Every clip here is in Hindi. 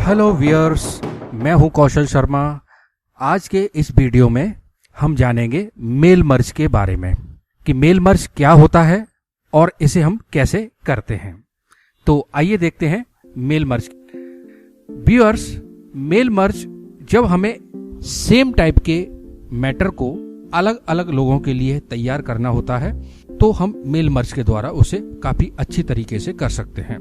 हेलो व्यूअर्स, मैं हूं कौशल शर्मा। आज के इस वीडियो में हम जानेंगे मेल मर्ज के बारे में कि मेल मर्ज क्या होता है और इसे हम कैसे करते हैं। तो आइए देखते हैं mail merge. Viewers, mail merge जब हमें सेम टाइप के मैटर को अलग अलग लोगों के लिए तैयार करना होता है तो हम मेल मर्ज के द्वारा उसे काफी अच्छी तरीके से कर सकते हैं।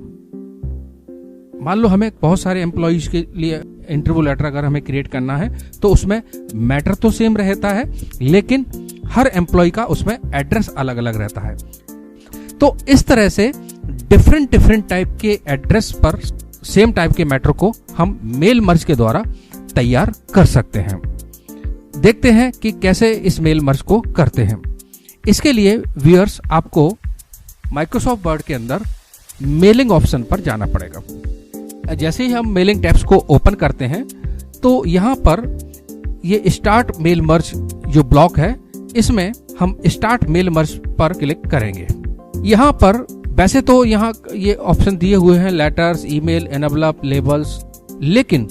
मान लो हमें बहुत सारे एम्प्लॉइज के लिए इंटरव्यू लेटर अगर हमें क्रिएट करना है तो उसमें मैटर तो सेम रहता है, लेकिन हर एम्प्लॉय का उसमें एड्रेस अलग अलग रहता है। तो इस तरह से डिफरेंट टाइप के एड्रेस पर सेम टाइप के मैटर को हम मेल मर्ज के द्वारा तैयार कर सकते हैं। देखते हैं कि कैसे इस मेल मर्ज को करते हैं। इसके लिए व्यूअर्स, आपको माइक्रोसॉफ्ट वर्ड के अंदर मेलिंग ऑप्शन पर जाना पड़ेगा। जैसे ही हम मेलिंग टैब्स को ओपन करते हैं तो यहाँ पर ये स्टार्ट मेल मर्ज जो ब्लॉक है, इसमें हम स्टार्ट मेल मर्ज पर क्लिक करेंगे। यहाँ पर वैसे तो यहाँ ये ऑप्शन दिए हुए हैं लेटर्स, ईमेल, एनवलप, लेबल्स, लेकिन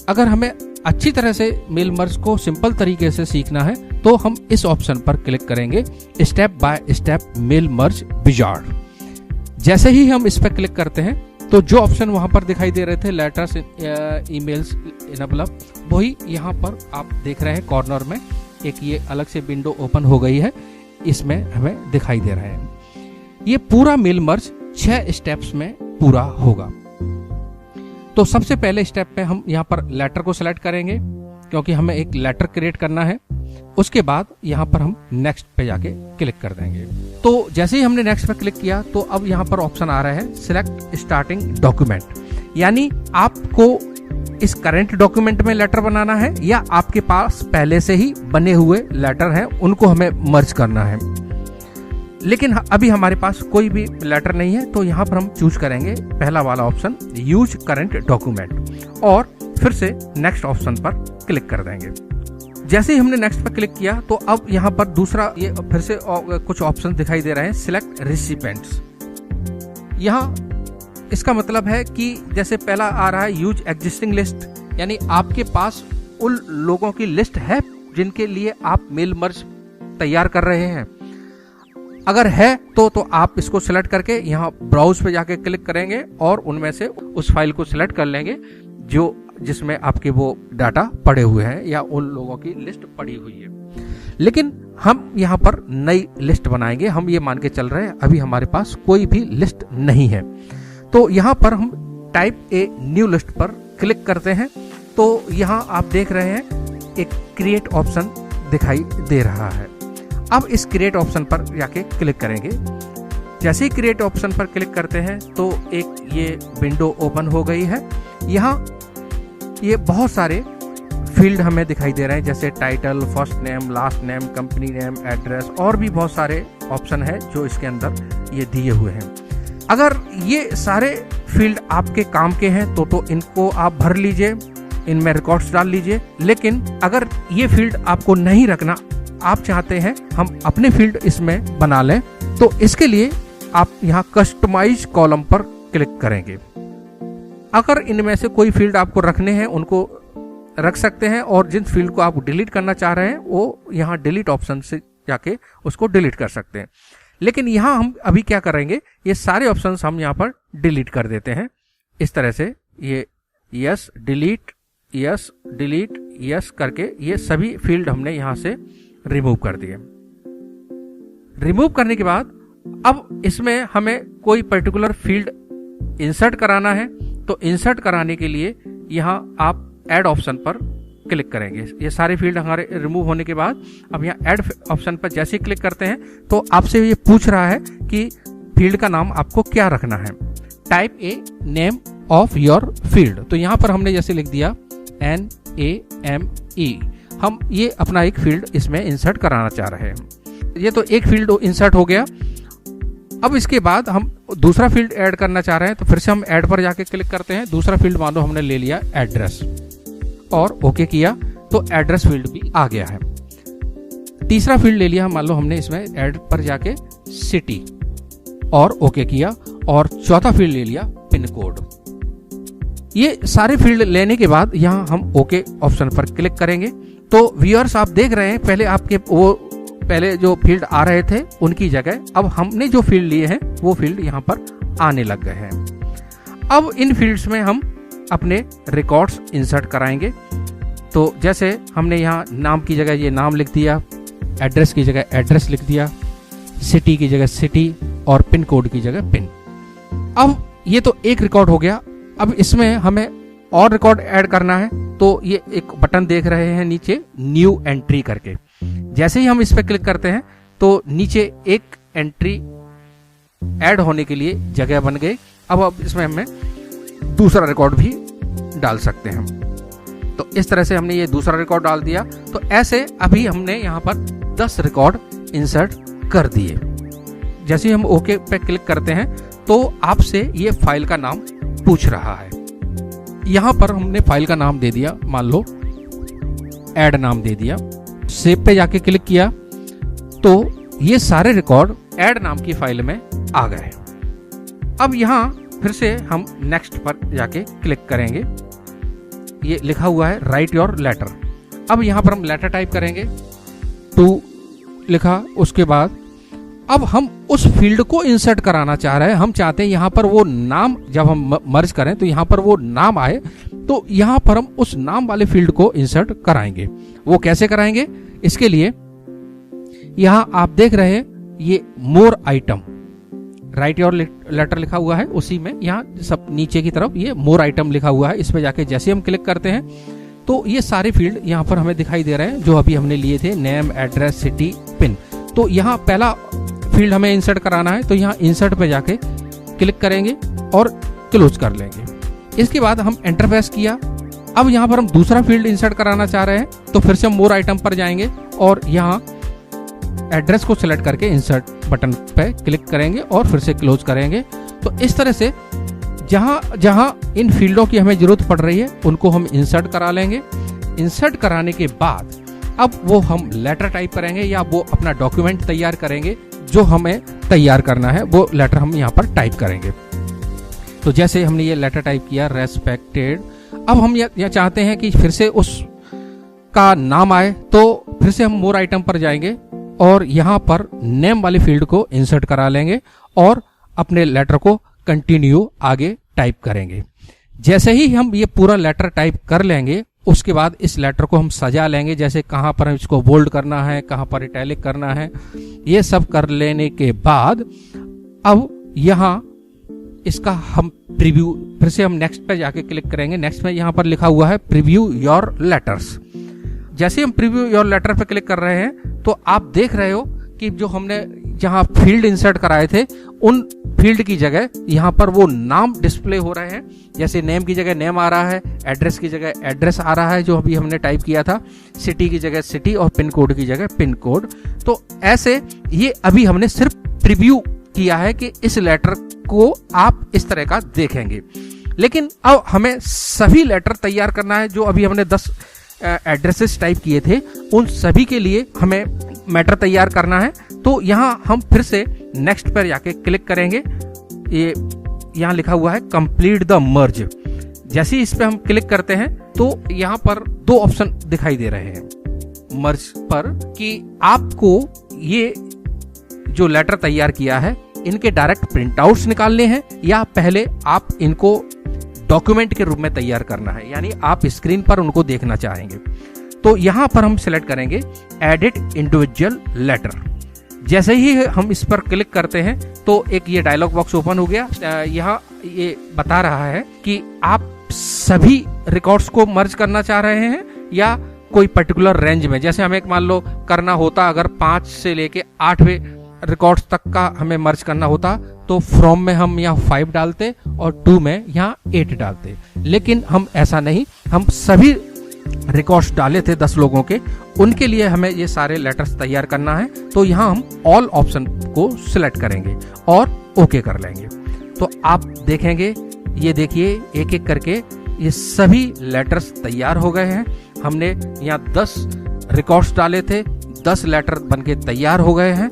अगर हमें अच्छी तरह से मेल मर्ज को सिंपल तरीके से सीखना है तो हम इस ऑप्शन पर क्लिक करेंगे, step by step mail merge wizard. जैसे ही हम इस पर क्लिक करते हैं तो जो ऑप्शन वहां पर दिखाई दे रहे थे लेटर्स, ईमेल्स, एनवलप, वही यहाँ पर आप देख रहे हैं कॉर्नर में एक ये अलग से विंडो ओपन हो गई है, इसमें हमें दिखाई दे रहे हैं। ये पूरा मेल मर्ज 6 स्टेप्स में पूरा होगा। तो सबसे पहले स्टेप पे हम यहाँ पर लेटर को सिलेक्ट करेंगे क्योंकि हमें एक लेटर क्रिएट करना है। उसके बाद यहाँ पर हम नेक्स्ट पे जाके क्लिक कर देंगे। तो जैसे ही हमने नेक्स्ट पे क्लिक किया तो अब यहाँ पर ऑप्शन आ रहा है सिलेक्ट स्टार्टिंग डॉक्यूमेंट, यानी आपको इस करंट डॉक्यूमेंट में लेटर बनाना है या आपके पास पहले से ही बने हुए लेटर हैं उनको हमें मर्ज करना है। लेकिन अभी हमारे पास कोई भी लेटर नहीं है तो यहाँ पर हम चूज करेंगे पहला वाला ऑप्शन यूज करंट डॉक्यूमेंट और फिर से नेक्स्ट ऑप्शन पर क्लिक कर देंगे। जैसे ही हमने नेक्स्ट पर क्लिक किया तो अब यहाँ पर दूसरा ये फिर से कुछ ऑप्शन दिखाई दे रहे हैं सिलेक्ट रिसिपेंट्स। यहाँ इसका मतलब है कि जैसे पहला आ रहा है यूज एग्जिस्टिंग लिस्ट, यानी आपके पास उन लोगों की लिस्ट है जिनके लिए आप मेल मर्ज तैयार कर रहे हैं। अगर है तो आप इसको सिलेक्ट करके यहाँ ब्राउज पे जाके क्लिक करेंगे और उनमें से उस फाइल को सिलेक्ट कर लेंगे जो जिसमें आपके वो डाटा पड़े हुए हैं या उन लोगों की लिस्ट पड़ी हुई है। लेकिन हम यहाँ पर नई लिस्ट बनाएंगे। हम ये मान के चल रहे हैं अभी हमारे पास कोई भी लिस्ट नहीं है, तो यहाँ पर हम टाइप ए न्यू लिस्ट पर क्लिक करते हैं। तो यहाँ आप देख रहे हैं एक क्रिएट ऑप्शन दिखाई दे रहा है। अब इस क्रिएट ऑप्शन पर जाके क्लिक करेंगे। जैसे ही क्रिएट ऑप्शन पर क्लिक करते हैं तो एक ये विंडो ओपन हो गई है। यहाँ ये बहुत सारे फील्ड हमें दिखाई दे रहे हैं जैसे title, first name, last name, company name, address और भी बहुत सारे ऑप्शन है जो इसके अंदर ये दिए हुए हैं। अगर ये सारे फील्ड आपके काम के हैं तो इनको आप भर लीजिए, इनमें रिकॉर्ड्स डाल लीजिए। लेकिन अगर ये फील्ड आपको नहीं रखना, आप चाहते हैं हम अपने फील्ड इसमें बना लें, तो इसके लिए आप यहाँ कस्टमाइज कॉलम पर क्लिक करेंगे। अगर इनमें से कोई फील्ड आपको रखने हैं उनको रख सकते हैं और जिन फील्ड को आप डिलीट करना चाह रहे हैं वो यहाँ डिलीट ऑप्शन से जाके उसको डिलीट कर सकते हैं। लेकिन यहाँ हम अभी क्या करेंगे, ये सारे ऑप्शंस हम यहाँ पर डिलीट कर देते हैं। इस तरह से ये yes delete, yes delete, yes करके ये सभी फील्ड हमने यहाँ से रिमूव कर दिए। रिमूव करने के बाद अब इसमें हमें कोई पर्टिकुलर फील्ड इंसर्ट कराना है, तो इंसर्ट कराने के लिए यहाँ आप ऐड ऑप्शन पर क्लिक करेंगे। ये सारे फील्ड हमारे रिमूव होने के बाद अब यहाँ ऐड ऑप्शन पर जैसे ही क्लिक करते हैं तो आपसे ये पूछ रहा है कि फील्ड का नाम आपको क्या रखना है। Type a name of your field, तो यहाँ पर हमने जैसे लिख दिया NAME। हम ये अपना एक फील्ड इसमें इंसर्ट कराना चाह रहे हैं। ये तो एक फील्ड इंसर्ट हो गया। अब इसके बाद हम दूसरा फील्ड ऐड करना चाह रहे हैं तो फिर से हम ऐड पर जाके क्लिक करते हैं। दूसरा फील्ड मान लो हमने ले लिया एड्रेस और ओके किया तो एड्रेस फील्ड भी आ गया है। तीसरा फील्ड ले लिया, मान लो हमने इसमें ऐड पर जाके सिटी और ओके किया और चौथा फील्ड ले लिया पिन कोड। ये सारे फील्ड लेने के बाद यहाँ हम ओके ऑप्शन पर क्लिक करेंगे। तो व्यूअर्स आप देख रहे हैं पहले आपके वो पहले जो फील्ड आ रहे थे उनकी जगह अब हमने जो फील्ड लिए हैं वो फील्ड यहाँ पर आने लग गए हैं। अब इन फील्ड्स में हम अपने रिकॉर्ड्स इंसर्ट कराएंगे। तो जैसे हमने यहाँ नाम की जगह ये नाम लिख दिया, एड्रेस की जगह एड्रेस लिख दिया, सिटी की जगह सिटी और पिन कोड की जगह पिन। अब ये तो एक रिकॉर्ड हो गया। अब इसमें हमें और रिकॉर्ड ऐड करना है। तो ये एक बटन देख रहे हैं नीचे न्यू एंट्री करके, जैसे ही हम इस पर क्लिक करते हैं तो नीचे एक एंट्री ऐड होने के लिए जगह बन गई। अब इसमें हमें दूसरा रिकॉर्ड भी डाल सकते हैं। तो इस तरह से हमने ये दूसरा रिकॉर्ड डाल दिया। तो ऐसे अभी हमने यहाँ पर 10 रिकॉर्ड इंसर्ट कर दिए। जैसे ही हम ओके पे क्लिक करते हैं तो आपसे ये फाइल का नाम पूछ रहा है। यहाँ पर हमने फाइल का नाम दे दिया, मान लो ऐड नाम दे दिया। सेव पे जाके क्लिक किया तो ये सारे रिकॉर्ड ऐड नाम की फाइल में आ गए। अब यहाँ फिर से हम नेक्स्ट पर जाके क्लिक करेंगे। ये लिखा हुआ है राइट योर लेटर। अब यहाँ पर हम लेटर टाइप करेंगे, टू लिखा। उसके बाद अब हम उस फील्ड को इंसर्ट कराना चाह रहे हैं। हम चाहते हैं यहाँ पर वो नाम जब हम मर्ज करें तो यहाँ पर वो नाम आए। तो यहाँ पर हम उस नाम वाले फील्ड को इंसर्ट कराएंगे। वो कैसे कराएंगे? इसके लिए यहाँ आप देख रहे हैं ये मोर आइटम, राइट योर लेटर लिखा हुआ है, उसी में यहाँ सब नीचे की तरफ ये मोर आइटम लिखा हुआ है। इस पे जाके जैसे हम क्लिक करते हैं तो ये सारे फील्ड यहाँ पर हमें दिखाई दे रहे हैं जो अभी हमने लिए थे, नेम, एड्रेस, सिटी, पिन। तो यहाँ पहला फील्ड हमें इंसर्ट कराना है। तो यहाँ इंसर्ट पे जाके क्लिक करेंगे और क्लोज कर लेंगे। इसके बाद हम एंटर प्रेस किया। अब यहाँ पर हम दूसरा फील्ड इंसर्ट कराना चाह रहे हैं। तो फिर से हम मोर आइटम पर जाएंगे और यहाँ एड्रेस को सिलेक्ट करके इंसर्ट बटन पे क्लिक करेंगे और फिर से क्लोज करेंगे। तो इस तरह से जहां जहां इन फील्डों की हमें जरूरत पड़ रही है उनको हम इंसर्ट करा लेंगे। इंसर्ट कराने के बाद अब वो हम लेटर टाइप करेंगे या वो अपना डॉक्यूमेंट तैयार करेंगे। जो हमें तैयार करना है वो लेटर हम यहाँ पर टाइप करेंगे। तो जैसे हमने ये लेटर टाइप किया, रेस्पेक्टेड। अब हम यह चाहते हैं कि फिर से उस का नाम आए। तो फिर से हम मोर आइटम पर जाएंगे और यहाँ पर नेम वाले फील्ड को इंसर्ट करा लेंगे और अपने लेटर को कंटिन्यू आगे टाइप करेंगे। जैसे ही हम ये पूरा लेटर टाइप कर लेंगे उसके बाद इस लेटर को हम सजा लेंगे, जैसे कहाँ पर इसको बोल्ड करना है, कहाँ पर इटैलिक करना है। ये सब कर लेने के बाद अब यहाँ इसका हम प्रीव्यू, फिर से हम नेक्स्ट पे जाके क्लिक करेंगे। नेक्स्ट में यहाँ पर लिखा हुआ है प्रीव्यू योर लेटर्स। जैसे हम प्रीव्यू योर लेटर पे क्लिक कर रहे हैं तो आप देख रहे हो कि जो हमने जहां फील्ड इंसर्ट कराए थे उन फील्ड की जगह यहाँ पर वो नाम डिस्प्ले हो रहे हैं। जैसे नेम की जगह नेम आ रहा है, एड्रेस की जगह एड्रेस आ रहा है जो अभी हमने टाइप किया था, सिटी की जगह सिटी और पिन कोड की जगह पिन कोड। तो ऐसे ये अभी हमने सिर्फ प्रीव्यू किया है कि इस लेटर को आप इस तरह का देखेंगे। लेकिन अब हमें सभी लेटर तैयार करना है। जो अभी हमने 10 एड्रेसेस टाइप किए थे उन सभी के लिए हमें मैटर तैयार करना है। तो यहाँ हम फिर से नेक्स्ट पर जाके क्लिक करेंगे। ये यहाँ लिखा हुआ है कंप्लीट द मर्ज। जैसे ही इस पे हम क्लिक करते हैं तो यहाँ पर 2 ऑप्शन दिखाई दे रहे हैं मर्ज पर कि आपको ये जो लेटर तैयार किया है इनके डायरेक्ट प्रिंट आउट्स निकालने हैं या पहले आप इनको डॉक्यूमेंट के रूप में तैयार करना है, यानी आप स्क्रीन पर उनको देखना चाहेंगे। तो यहां पर हम सिलेक्ट करेंगे एडिट इंडिविजुअल लेटर। जैसे ही हम इस पर क्लिक करते हैं तो एक ये डायलॉग बॉक्स ओपन हो गया। यहाँ ये बता रहा है कि आप सभी रिकॉर्ड्स को मर्ज करना चाह रहे हैं या कोई पर्टिकुलर रेंज में। जैसे हमें मान लो करना होता अगर 5 से लेके 8वें रिकॉर्ड्स तक का हमें मर्ज करना होता तो फ्रॉम में हम यहाँ 5 डालते और 2 में यहाँ 8 डालते। लेकिन हम ऐसा नहीं, हम सभी रिकॉर्ड्स डाले थे 10 लोगों के, उनके लिए हमें ये सारे लेटर्स तैयार करना है। तो यहाँ हम ऑल ऑप्शन को सिलेक्ट करेंगे और ओके कर लेंगे। तो आप देखेंगे, ये देखिए एक एक करके ये सभी लेटर्स तैयार हो गए हैं। हमने यहाँ 10 रिकॉर्ड्स डाले थे, 10 लेटर बनके तैयार हो गए हैं।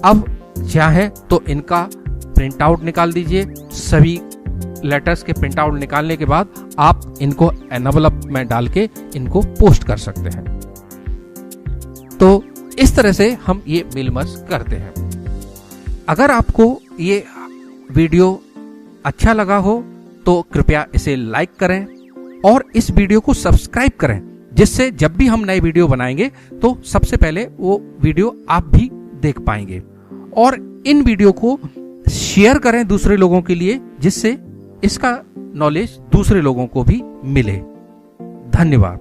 अब चाहे तो इनका प्रिंट आउट निकाल दीजिए, सभी लेटर्स के प्रिंट आउट निकालने के बाद आप इनको एनवलप में डाल के इनको पोस्ट कर सकते हैं। तो इस तरह से हम ये मेल मर्ज करते हैं। अगर आपको ये वीडियो अच्छा लगा हो तो कृपया इसे लाइक करें और इस वीडियो को सब्सक्राइब करें, जिससे जब भी हम नए वीडियो बनाएंगे तो सबसे पहले वो वीडियो आप भी देख पाएंगे। और इन वीडियो को शेयर करें दूसरे लोगों के लिए, जिससे इसका नॉलेज दूसरे लोगों को भी मिले। धन्यवाद।